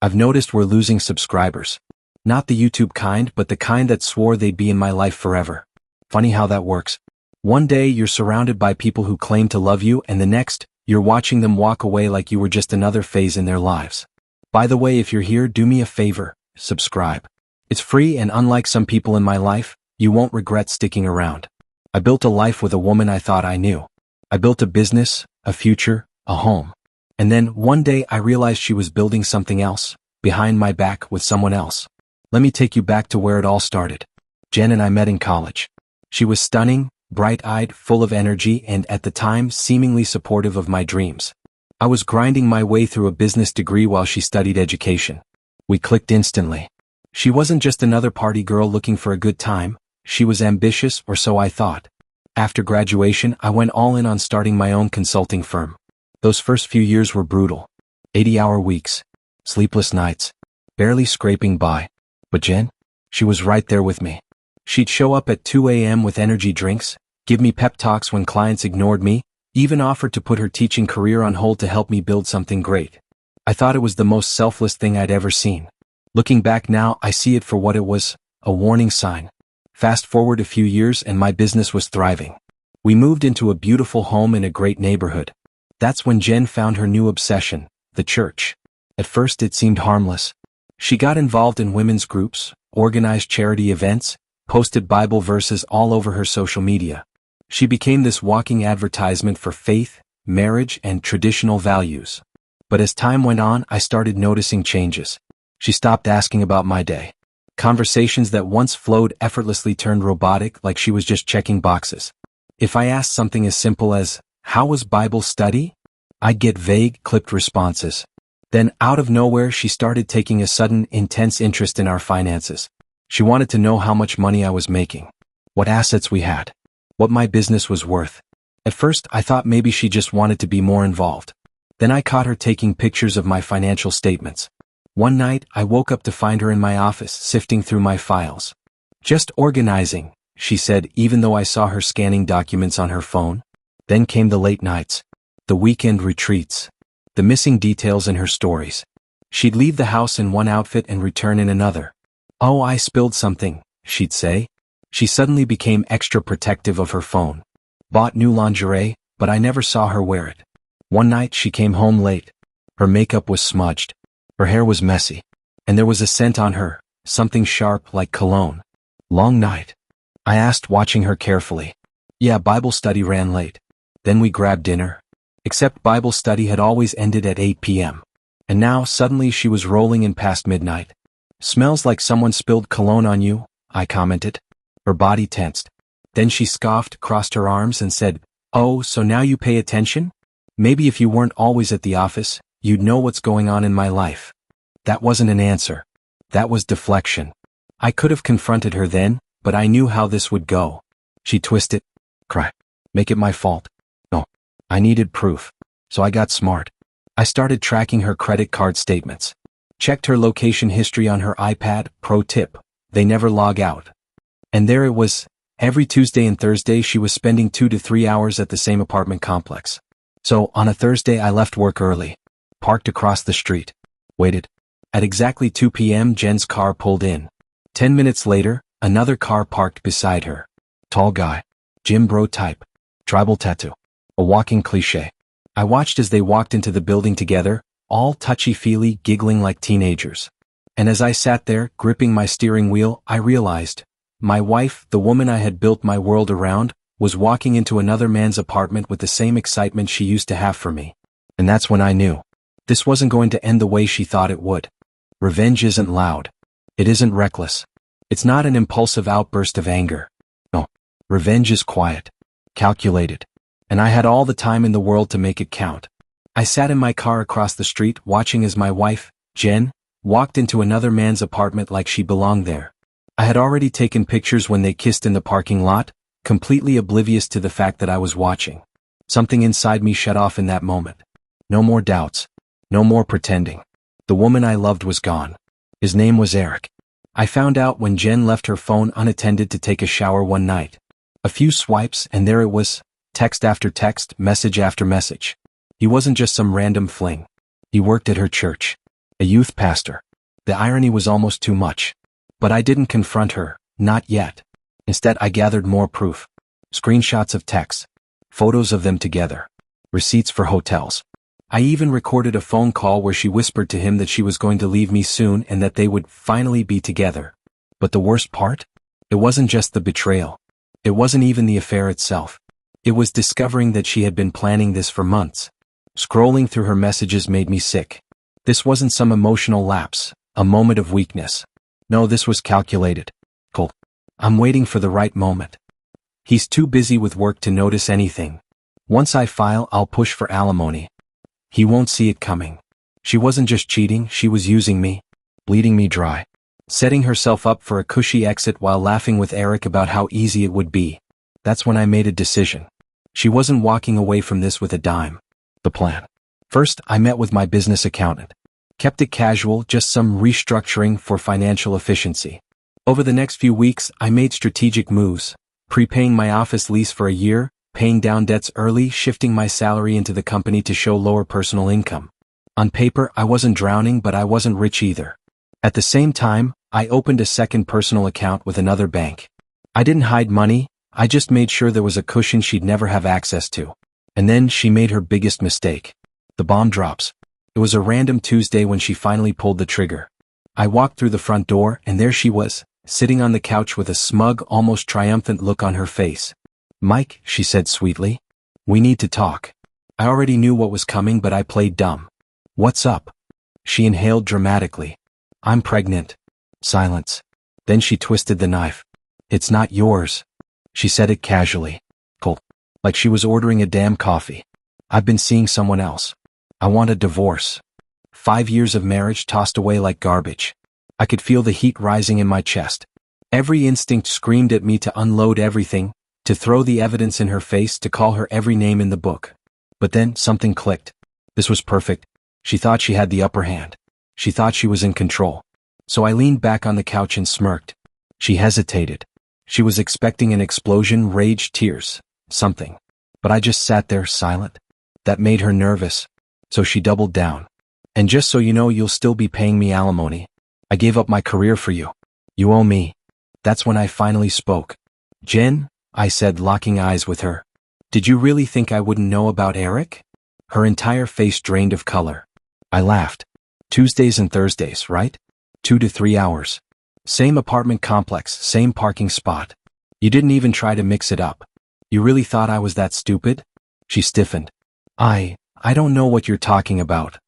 I've noticed we're losing subscribers. Not the YouTube kind, but the kind that swore they'd be in my life forever. Funny how that works. One day you're surrounded by people who claim to love you, and the next, you're watching them walk away like you were just another phase in their lives. By the way, if you're here, do me a favor, subscribe. It's free, and unlike some people in my life, you won't regret sticking around. I built a life with a woman I thought I knew. I built a business, a future, a home. And then, one day I realized she was building something else, behind my back with someone else. Let me take you back to where it all started. Jen and I met in college. She was stunning, bright-eyed, full of energy, and at the time, seemingly supportive of my dreams. I was grinding my way through a business degree while she studied education. We clicked instantly. She wasn't just another party girl looking for a good time. She was ambitious, or so I thought. After graduation, I went all in on starting my own consulting firm. Those first few years were brutal. 80-hour weeks. Sleepless nights. Barely scraping by. But Jen? She was right there with me. She'd show up at 2 a.m. with energy drinks, give me pep talks when clients ignored me, even offered to put her teaching career on hold to help me build something great. I thought it was the most selfless thing I'd ever seen. Looking back now, I see it for what it was, a warning sign. Fast forward a few years and my business was thriving. We moved into a beautiful home in a great neighborhood. That's when Jen found her new obsession, the church. At first it seemed harmless. She got involved in women's groups, organized charity events, posted Bible verses all over her social media. She became this walking advertisement for faith, marriage, and traditional values. But as time went on, I started noticing changes. She stopped asking about my day. Conversations that once flowed effortlessly turned robotic, like she was just checking boxes. If I asked something as simple as, "How was Bible study?" I'd get vague, clipped responses. Then, out of nowhere, she started taking a sudden, intense interest in our finances. She wanted to know how much money I was making, what assets we had, what my business was worth. At first, I thought maybe she just wanted to be more involved. Then I caught her taking pictures of my financial statements. One night, I woke up to find her in my office, sifting through my files. "Just organizing," she said, even though I saw her scanning documents on her phone. Then came the late nights, the weekend retreats, the missing details in her stories. She'd leave the house in one outfit and return in another. "Oh, I spilled something," she'd say. She suddenly became extra protective of her phone. Bought new lingerie, but I never saw her wear it. One night she came home late. Her makeup was smudged. Her hair was messy. And there was a scent on her, something sharp like cologne. Long night. I asked, watching her carefully. "Yeah, Bible study ran late." Then we grabbed dinner. Except Bible study had always ended at 8 p.m. And now, suddenly she was rolling in past midnight. "Smells like someone spilled cologne on you," I commented. Her body tensed. Then she scoffed, crossed her arms, and said, "Oh, so now you pay attention? Maybe if you weren't always at the office, you'd know what's going on in my life." That wasn't an answer. That was deflection. I could have confronted her then, but I knew how this would go. She twisted. "Cry. Make it my fault." No. I needed proof. So I got smart. I started tracking her credit card statements. Checked her location history on her iPad. Pro tip: they never log out. And there it was. Every Tuesday and Thursday she was spending 2 to 3 hours at the same apartment complex. So, on a Thursday I left work early. Parked across the street. Waited. At exactly 2 p.m. Jen's car pulled in. 10 minutes later, another car parked beside her. Tall guy. Gym bro type. Tribal tattoo. A walking cliché. I watched as they walked into the building together, all touchy-feely, giggling like teenagers. And as I sat there, gripping my steering wheel, I realized, my wife, the woman I had built my world around, was walking into another man's apartment with the same excitement she used to have for me. And that's when I knew. This wasn't going to end the way she thought it would. Revenge isn't loud. It isn't reckless. It's not an impulsive outburst of anger. No. Revenge is quiet. Calculated. And I had all the time in the world to make it count. I sat in my car across the street, watching as my wife, Jen, walked into another man's apartment like she belonged there. I had already taken pictures when they kissed in the parking lot, completely oblivious to the fact that I was watching. Something inside me shut off in that moment. No more doubts. No more pretending. The woman I loved was gone. His name was Eric. I found out when Jen left her phone unattended to take a shower one night. A few swipes and there it was, text after text, message after message. He wasn't just some random fling. He worked at her church. A youth pastor. The irony was almost too much. But I didn't confront her, not yet. Instead, I gathered more proof. Screenshots of texts. Photos of them together. Receipts for hotels. I even recorded a phone call where she whispered to him that she was going to leave me soon and that they would finally be together. But the worst part? It wasn't just the betrayal. It wasn't even the affair itself. It was discovering that she had been planning this for months. Scrolling through her messages made me sick. This wasn't some emotional lapse, a moment of weakness. No, this was calculated. Cool. I'm waiting for the right moment. He's too busy with work to notice anything. Once I file, I'll push for alimony. He won't see it coming. She wasn't just cheating, she was using me, bleeding me dry, setting herself up for a cushy exit while laughing with Eric about how easy it would be. That's when I made a decision. She wasn't walking away from this with a dime. The plan. First, I met with my business accountant. Kept it casual, just some restructuring for financial efficiency. Over the next few weeks, I made strategic moves, prepaying my office lease for a year, paying down debts early, shifting my salary into the company to show lower personal income. On paper, I wasn't drowning, but I wasn't rich either. At the same time, I opened a second personal account with another bank. I didn't hide money, I just made sure there was a cushion she'd never have access to. And then she made her biggest mistake. The bomb drops. It was a random Tuesday when she finally pulled the trigger. I walked through the front door, and there she was, sitting on the couch with a smug, almost triumphant look on her face. "Mike," she said sweetly. "We need to talk." I already knew what was coming, but I played dumb. "What's up?" She inhaled dramatically. "I'm pregnant." Silence. Then she twisted the knife. "It's not yours." She said it casually. Cold. Like she was ordering a damn coffee. "I've been seeing someone else. I want a divorce." 5 years of marriage tossed away like garbage. I could feel the heat rising in my chest. Every instinct screamed at me to unload everything, to throw the evidence in her face, to call her every name in the book. But then something clicked. This was perfect. She thought she had the upper hand. She thought she was in control. So I leaned back on the couch and smirked. She hesitated. She was expecting an explosion, rage, tears, something. But I just sat there silent. That made her nervous. So she doubled down. "And just so you know, you'll still be paying me alimony. I gave up my career for you. You owe me." That's when I finally spoke. "Jen," I said, locking eyes with her. "Did you really think I wouldn't know about Eric?" Her entire face drained of color. I laughed. "Tuesdays and Thursdays, right? 2 to 3 hours. Same apartment complex, same parking spot. You didn't even try to mix it up. You really thought I was that stupid?" She stiffened. I don't know what you're talking about."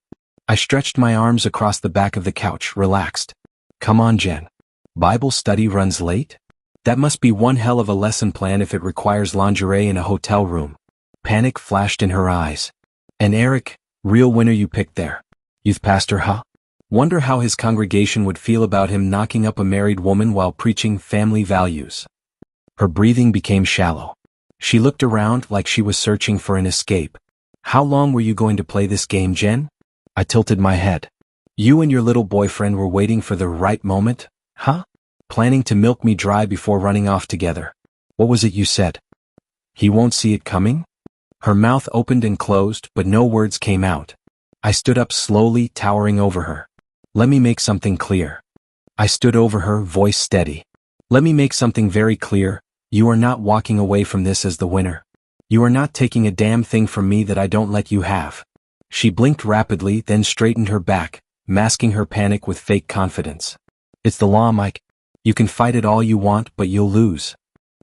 I stretched my arms across the back of the couch, relaxed. "Come on, Jen. Bible study runs late? That must be one hell of a lesson plan if it requires lingerie in a hotel room." Panic flashed in her eyes. "And Eric, real winner you picked there. Youth pastor, huh? Wonder how his congregation would feel about him knocking up a married woman while preaching family values." Her breathing became shallow. She looked around like she was searching for an escape. "How long were you going to play this game, Jen?" I tilted my head. "You and your little boyfriend were waiting for the right moment, huh? Planning to milk me dry before running off together. What was it you said? He won't see it coming?" Her mouth opened and closed, but no words came out. I stood up slowly, towering over her. "Let me make something clear." I stood over her, voice steady. "Let me make something very clear. You are not walking away from this as the winner. You are not taking a damn thing from me that I don't let you have." She blinked rapidly, then straightened her back, masking her panic with fake confidence. "It's the law, Mike. You can fight it all you want, but you'll lose."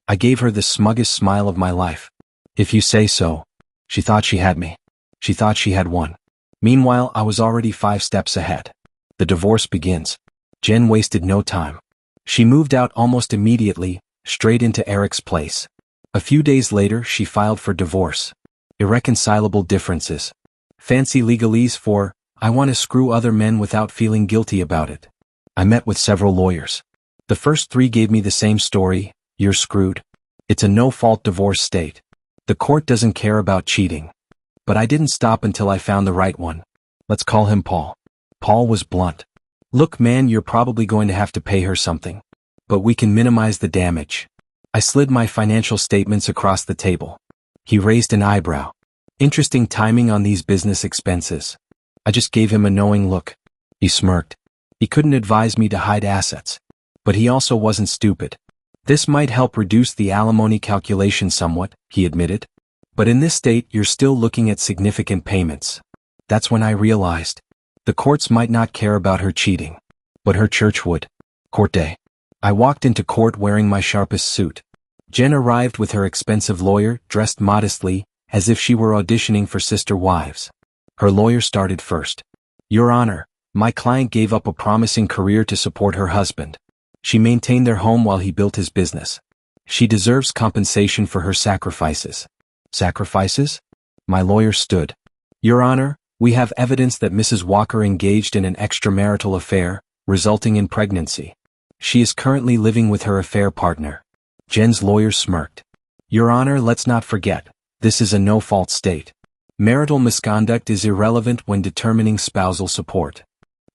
I gave her the smuggest smile of my life. "If you say so." She thought she had me. She thought she had won. Meanwhile, I was already 5 steps ahead. The divorce begins. Jen wasted no time. She moved out almost immediately, straight into Eric's place. A few days later, she filed for divorce. Irreconcilable differences. Fancy legalese for, "I want to screw other men without feeling guilty about it." I met with several lawyers. The first 3 gave me the same story: "You're screwed. It's a no-fault divorce state. The court doesn't care about cheating." But I didn't stop until I found the right one. Let's call him Paul. Paul was blunt. "Look, man, you're probably going to have to pay her something. But we can minimize the damage." I slid my financial statements across the table. He raised an eyebrow. "Interesting timing on these business expenses." I just gave him a knowing look. He smirked. He couldn't advise me to hide assets. But he also wasn't stupid. This might help reduce the alimony calculation somewhat, he admitted. But in this state you're still looking at significant payments. That's when I realized. The courts might not care about her cheating. But her church would. Court day. I walked into court wearing my sharpest suit. Jen arrived with her expensive lawyer, dressed modestly, as if she were auditioning for Sister Wives. Her lawyer started first. Your Honor, my client gave up a promising career to support her husband. She maintained their home while he built his business. She deserves compensation for her sacrifices. Sacrifices? My lawyer stood. Your Honor, we have evidence that Mrs. Walker engaged in an extramarital affair, resulting in pregnancy. She is currently living with her affair partner. Jen's lawyer smirked. Your Honor, let's not forget, this is a no-fault state. Marital misconduct is irrelevant when determining spousal support.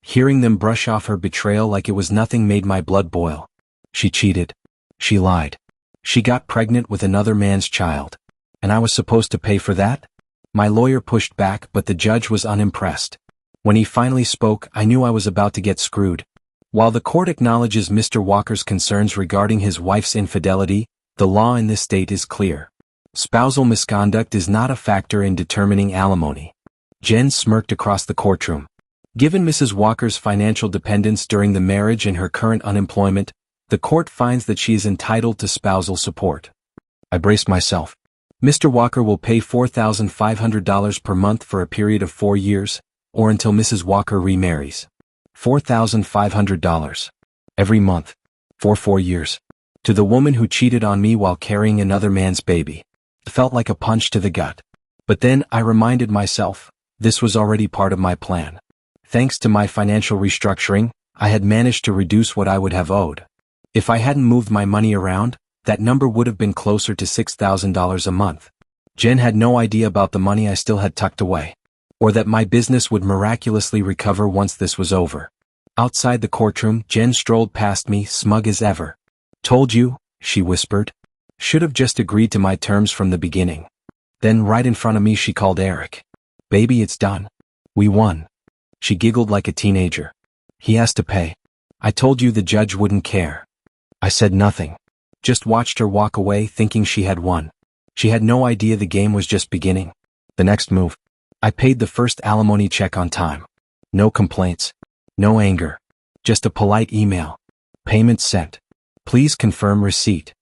Hearing them brush off her betrayal like it was nothing made my blood boil. She cheated. She lied. She got pregnant with another man's child. And I was supposed to pay for that? My lawyer pushed back, but the judge was unimpressed. When he finally spoke, I knew I was about to get screwed. While the court acknowledges Mr. Walker's concerns regarding his wife's infidelity, the law in this state is clear. Spousal misconduct is not a factor in determining alimony. Jen smirked across the courtroom. Given Mrs. Walker's financial dependence during the marriage and her current unemployment, the court finds that she is entitled to spousal support. I braced myself. Mr. Walker will pay $4,500 per month for a period of 4 years, or until Mrs. Walker remarries. $4,500. Every month. For 4 years. To the woman who cheated on me while carrying another man's baby. It felt like a punch to the gut. But then I reminded myself, this was already part of my plan. Thanks to my financial restructuring, I had managed to reduce what I would have owed. If I hadn't moved my money around, that number would have been closer to $6,000 a month. Jen had no idea about the money I still had tucked away. Or that my business would miraculously recover once this was over. Outside the courtroom, Jen strolled past me, smug as ever. Told you, she whispered. Should have just agreed to my terms from the beginning. Then right in front of me she called Eric. Baby, it's done. We won. She giggled like a teenager. He has to pay. I told you the judge wouldn't care. I said nothing. Just watched her walk away thinking she had won. She had no idea the game was just beginning. The next move. I paid the first alimony check on time. No complaints. No anger. Just a polite email. Payment sent. Please confirm receipt.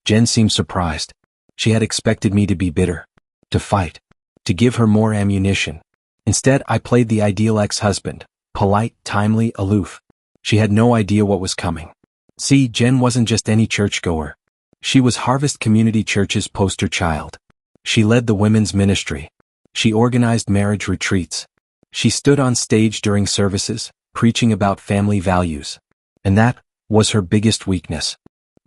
Jen seemed surprised. She had expected me to be bitter. To fight. To give her more ammunition. Instead, I played the ideal ex-husband. Polite, timely, aloof. She had no idea what was coming. See, Jen wasn't just any churchgoer. She was Harvest Community Church's poster child. She led the women's ministry. She organized marriage retreats. She stood on stage during services, preaching about family values. And that was her biggest weakness.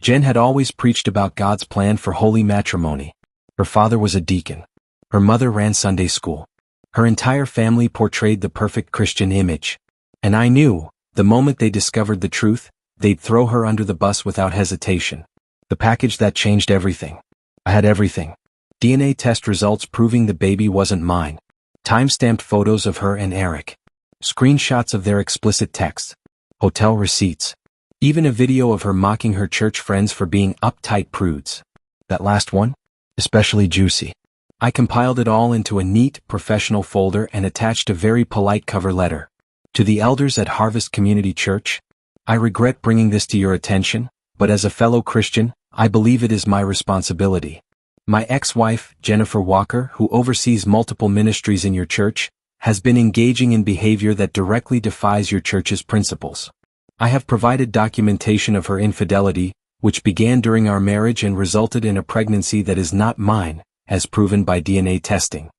Jen had always preached about God's plan for holy matrimony. Her father was a deacon. Her mother ran Sunday school. Her entire family portrayed the perfect Christian image. And I knew, the moment they discovered the truth, they'd throw her under the bus without hesitation. The package that changed everything. I had everything. DNA test results proving the baby wasn't mine. Time-stamped photos of her and Eric. Screenshots of their explicit texts. Hotel receipts. Even a video of her mocking her church friends for being uptight prudes. That last one? Especially juicy. I compiled it all into a neat, professional folder and attached a very polite cover letter. To the elders at Harvest Community Church, I regret bringing this to your attention, but as a fellow Christian, I believe it is my responsibility. My ex-wife, Jennifer Walker, who oversees multiple ministries in your church, has been engaging in behavior that directly defies your church's principles. I have provided documentation of her infidelity, which began during our marriage and resulted in a pregnancy that is not mine, as proven by DNA testing.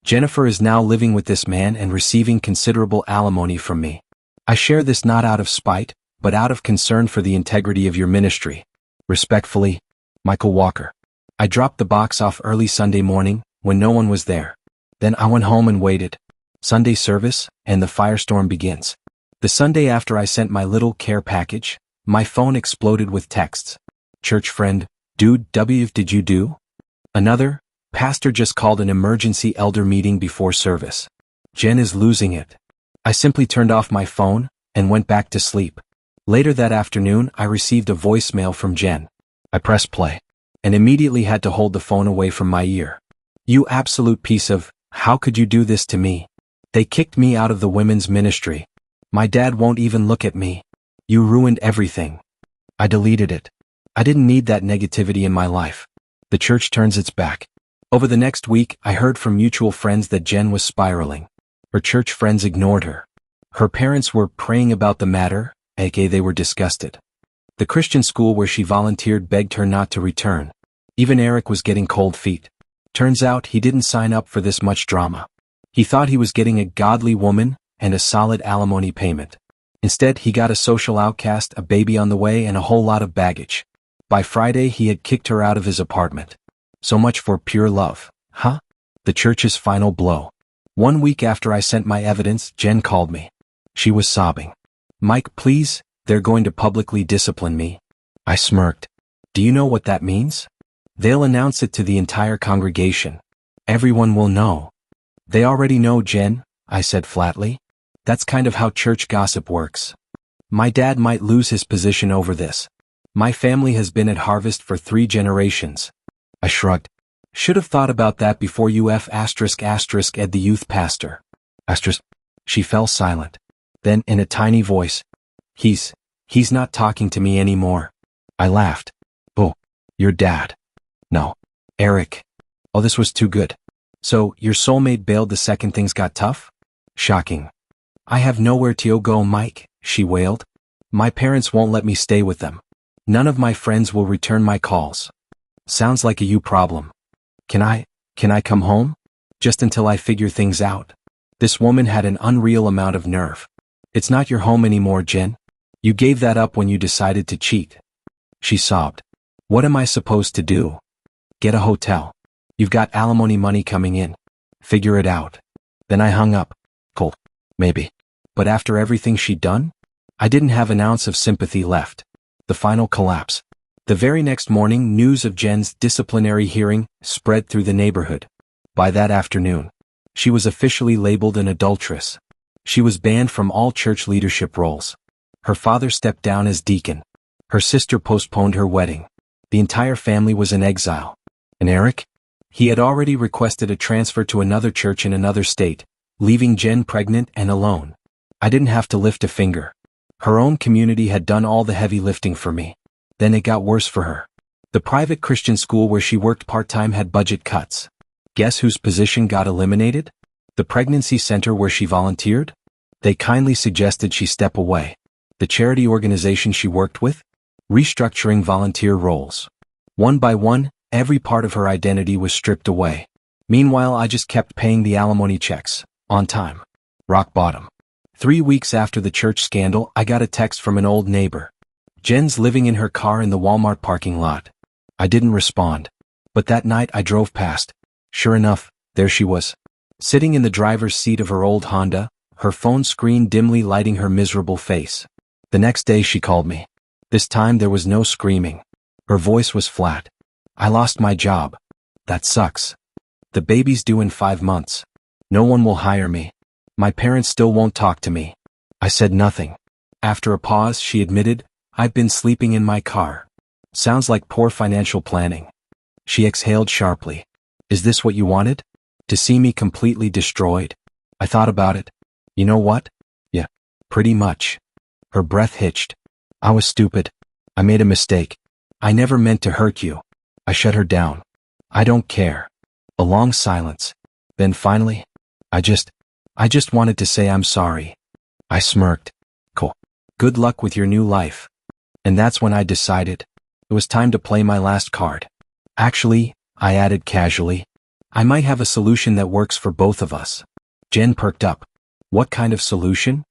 Jennifer is now living with this man and receiving considerable alimony from me. I share this not out of spite, but out of concern for the integrity of your ministry. Respectfully, Michael Walker. I dropped the box off early Sunday morning, when no one was there. Then I went home and waited. Sunday service, and the firestorm begins. The Sunday after I sent my little care package, my phone exploded with texts. Church friend, dude, did you do? Another, pastor just called an emergency elder meeting before service. Jen is losing it. I simply turned off my phone and went back to sleep. Later that afternoon, I received a voicemail from Jen. I pressed play and immediately had to hold the phone away from my ear. "You absolute piece of, how could you do this to me? They kicked me out of the women's ministry. My dad won't even look at me. You ruined everything." I deleted it. I didn't need that negativity in my life. The church turns its back. Over the next week, I heard from mutual friends that Jen was spiraling. Her church friends ignored her. Her parents were praying about the matter, aka they were disgusted. The Christian school where she volunteered begged her not to return. Even Eric was getting cold feet. Turns out he didn't sign up for this much drama. He thought he was getting a godly woman and a solid alimony payment. Instead, he got a social outcast, a baby on the way, and a whole lot of baggage. By Friday, he had kicked her out of his apartment. So much for pure love, huh? The church's final blow. 1 week after I sent my evidence, Jen called me. She was sobbing. "Mike, please, they're going to publicly discipline me." I smirked. "Do you know what that means? They'll announce it to the entire congregation. Everyone will know." "They already know, Jen," I said flatly. "That's kind of how church gossip works. My dad might lose his position over this. My family has been at Harvest for 3 generations. I shrugged. "Should have thought about that before you ed the youth pastor." She fell silent. Then, in a tiny voice, He's not talking to me anymore." I laughed. "Oh, your dad?" "No. Eric." Oh, this was too good. "So, your soulmate bailed the second things got tough?" Shocking. "I have nowhere to go, Mike," she wailed. "My parents won't let me stay with them. None of my friends will return my calls." "Sounds like a you problem. Can I come home? Just until I figure things out?" This woman had an unreal amount of nerve. "It's not your home anymore, Jen. You gave that up when you decided to cheat." She sobbed. "What am I supposed to do? Get a hotel. You've got alimony money coming in. Figure it out." Then I hung up. Cool. Maybe. But after everything she'd done, I didn't have an ounce of sympathy left. The final collapse. The very next morning, news of Jen's disciplinary hearing spread through the neighborhood. By that afternoon, she was officially labeled an adulteress. She was banned from all church leadership roles. Her father stepped down as deacon. Her sister postponed her wedding. The entire family was in exile. And Eric? He had already requested a transfer to another church in another state, leaving Jen pregnant and alone. I didn't have to lift a finger. Her own community had done all the heavy lifting for me. Then it got worse for her. The private Christian school where she worked part-time had budget cuts. Guess whose position got eliminated? The pregnancy center where she volunteered? They kindly suggested she step away. The charity organization she worked with? Restructuring volunteer roles. One by one, every part of her identity was stripped away. Meanwhile, I just kept paying the alimony checks, on time. Rock bottom. 3 weeks after the church scandal, I got a text from an old neighbor. "Jen's living in her car in the Walmart parking lot." I didn't respond. But that night I drove past. Sure enough, there she was. Sitting in the driver's seat of her old Honda, her phone screen dimly lighting her miserable face. The next day she called me. This time there was no screaming. Her voice was flat. "I lost my job. That sucks. The baby's due in 5 months. No one will hire me. My parents still won't talk to me." I said nothing. After a pause, she admitted, "I've been sleeping in my car." Sounds like poor financial planning. She exhaled sharply. "Is this what you wanted? To see me completely destroyed?" I thought about it. "You know what? Yeah, pretty much." Her breath hitched. "I was stupid. I made a mistake. I never meant to hurt you." I shut her down. "I don't care." A long silence. Then finally, I just wanted to say I'm sorry." I smirked. "Cool. Good luck with your new life." And that's when I decided it was time to play my last card. "Actually," I added casually, "I might have a solution that works for both of us." Jen perked up. "What kind of solution?"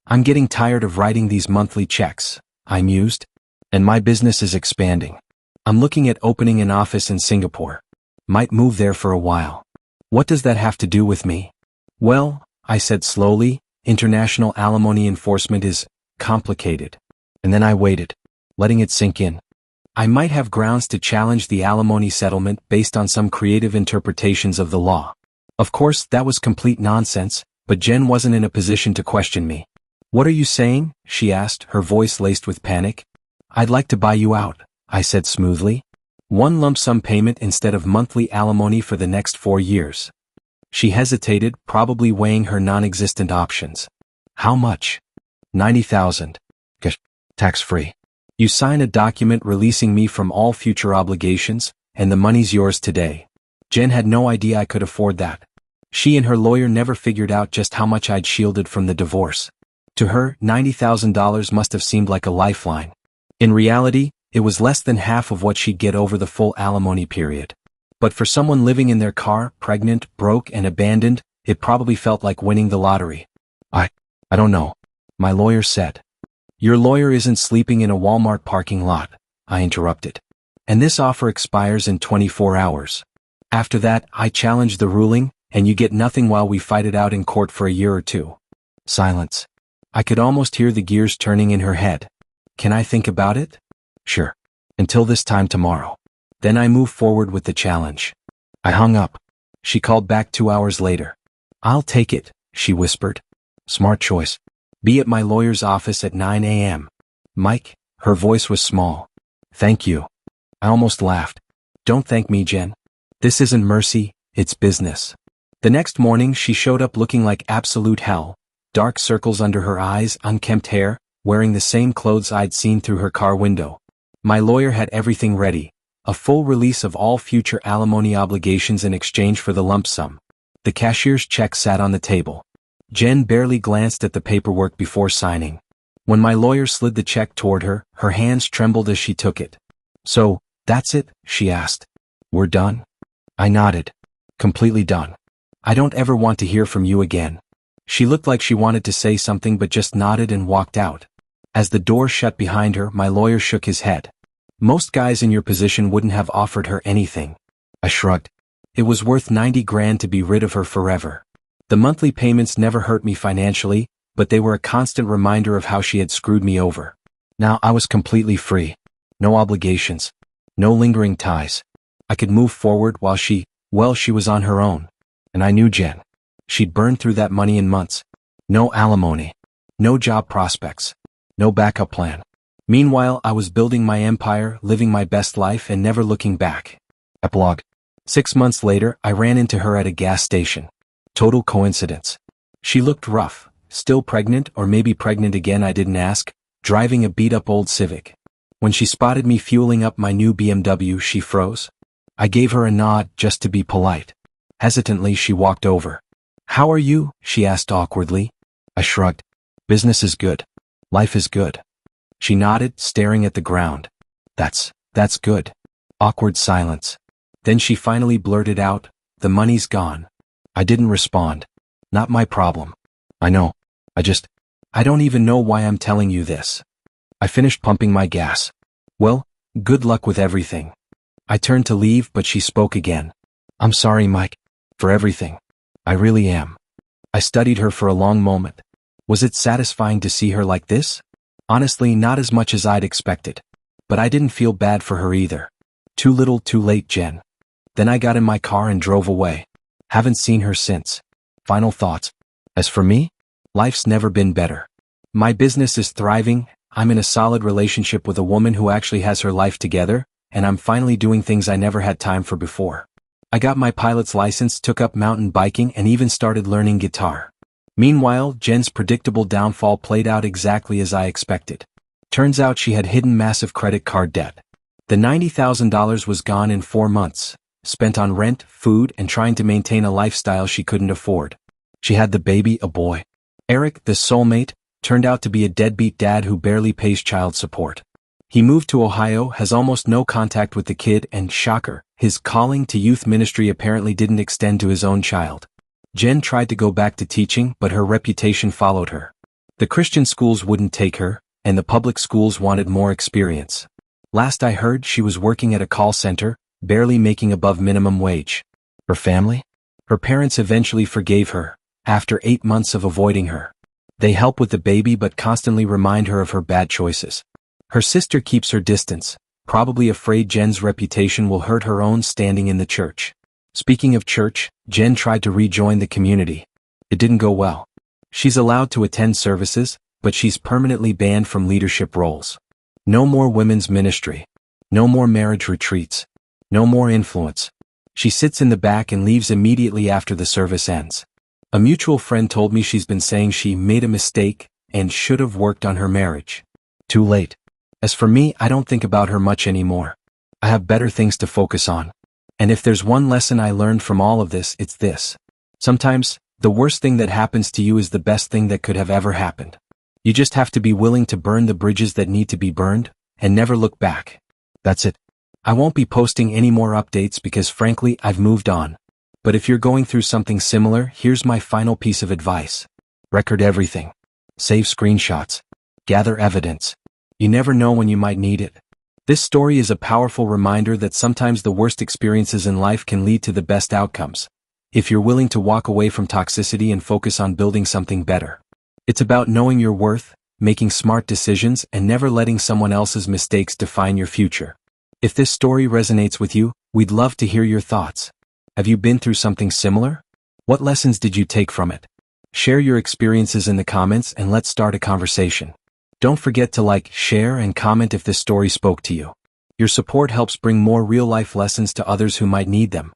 "I'm getting tired of writing these monthly checks," I mused. "And my business is expanding. I'm looking at opening an office in Singapore. Might move there for a while." "What does that have to do with me?" "Well," I said slowly, "international alimony enforcement is complicated." And then I waited, letting it sink in. I might have grounds to challenge the alimony settlement based on some creative interpretations of the law. Of course, that was complete nonsense, But Jen wasn't in a position to question me. "What are you saying?" she asked, her voice laced with panic. "I'd like to buy you out," I said smoothly. "One lump sum payment instead of monthly alimony for the next 4 years." She hesitated, probably weighing her non-existent options. "How much?" "90,000. Gosh, tax-free. You sign a document releasing me from all future obligations, and the money's yours today." Jen had no idea I could afford that. She and her lawyer never figured out just how much I'd shielded from the divorce. To her, $90,000 must have seemed like a lifeline. In reality, it was less than half of what she'd get over the full alimony period. But for someone living in their car, pregnant, broke, and abandoned, it probably felt like winning the lottery. I don't know," my lawyer said. "Your lawyer isn't sleeping in a Walmart parking lot," I interrupted. "And this offer expires in 24 hours. After that, I challenge the ruling, and you get nothing while we fight it out in court for a year or two." Silence. I could almost hear the gears turning in her head. "Can I think about it?" "Sure. Until this time tomorrow." Then I moved forward with the challenge. I hung up. She called back 2 hours later. "I'll take it," she whispered. "Smart choice. Be at my lawyer's office at 9 a.m. Mike." Her voice was small. "Thank you." I almost laughed. "Don't thank me, Jen. This isn't mercy, it's business." The next morning she showed up looking like absolute hell. Dark circles under her eyes, unkempt hair, wearing the same clothes I'd seen through her car window. My lawyer had everything ready. A full release of all future alimony obligations in exchange for the lump sum. The cashier's check sat on the table. Jen barely glanced at the paperwork before signing. When my lawyer slid the check toward her, her hands trembled as she took it. "So, that's it?" she asked. "We're done?" I nodded. "Completely done. I don't ever want to hear from you again." She looked like she wanted to say something but just nodded and walked out. As the door shut behind her, my lawyer shook his head. "Most guys in your position wouldn't have offered her anything." I shrugged. It was worth 90 grand to be rid of her forever. The monthly payments never hurt me financially, but they were a constant reminder of how she had screwed me over. Now I was completely free. No obligations. No lingering ties. I could move forward while she was on her own. And I knew Jen. She'd burned through that money in months. No alimony. No job prospects. No backup plan. Meanwhile, I was building my empire, living my best life, and never looking back. Epilogue. 6 months later, I ran into her at a gas station. Total coincidence. She looked rough, still pregnant, or maybe pregnant again, I didn't ask, driving a beat-up old Civic. When she spotted me fueling up my new BMW, she froze. I gave her a nod just to be polite. Hesitantly, she walked over. "How are you?" she asked awkwardly. I shrugged. "Business is good. Life is good." She nodded, staring at the ground. That's good." Awkward silence. Then she finally blurted out, "The money's gone." I didn't respond. "Not my problem." "I know. I don't even know why I'm telling you this." I finished pumping my gas. "Well, good luck with everything." I turned to leave, but she spoke again. "I'm sorry, Mike. For everything. I really am." I studied her for a long moment. Was it satisfying to see her like this? Honestly, not as much as I'd expected. But I didn't feel bad for her either. Too little, too late, Jen. Then I got in my car and drove away. Haven't seen her since. Final thoughts. As for me, life's never been better. My business is thriving, I'm in a solid relationship with a woman who actually has her life together, and I'm finally doing things I never had time for before. I got my pilot's license, took up mountain biking, and even started learning guitar. Meanwhile, Jen's predictable downfall played out exactly as I expected. Turns out she had hidden massive credit card debt. The $90,000 was gone in 4 months, spent on rent, food, and trying to maintain a lifestyle she couldn't afford. She had the baby, a boy. Eric, the soulmate, turned out to be a deadbeat dad who barely pays child support. He moved to Ohio, has almost no contact with the kid, and shocker, his calling to youth ministry apparently didn't extend to his own child. Jen tried to go back to teaching, but her reputation followed her. The Christian schools wouldn't take her, and the public schools wanted more experience. Last I heard, she was working at a call center, barely making above minimum wage. Her family? Her parents eventually forgave her, after 8 months of avoiding her. They help with the baby but constantly remind her of her bad choices. Her sister keeps her distance, probably afraid Jen's reputation will hurt her own standing in the church. Speaking of church, Jen tried to rejoin the community. It didn't go well. She's allowed to attend services, but she's permanently banned from leadership roles. No more women's ministry. No more marriage retreats. No more influence. She sits in the back and leaves immediately after the service ends. A mutual friend told me she's been saying she made a mistake and should have worked on her marriage. Too late. As for me, I don't think about her much anymore. I have better things to focus on. And if there's one lesson I learned from all of this, it's this. Sometimes, the worst thing that happens to you is the best thing that could have ever happened. You just have to be willing to burn the bridges that need to be burned, and never look back. That's it. I won't be posting any more updates because frankly, I've moved on. But if you're going through something similar, here's my final piece of advice. Record everything. Save screenshots. Gather evidence. You never know when you might need it. This story is a powerful reminder that sometimes the worst experiences in life can lead to the best outcomes, if you're willing to walk away from toxicity and focus on building something better. It's about knowing your worth, making smart decisions, and never letting someone else's mistakes define your future. If this story resonates with you, we'd love to hear your thoughts. Have you been through something similar? What lessons did you take from it? Share your experiences in the comments and let's start a conversation. Don't forget to like, share, and comment if this story spoke to you. Your support helps bring more real-life lessons to others who might need them.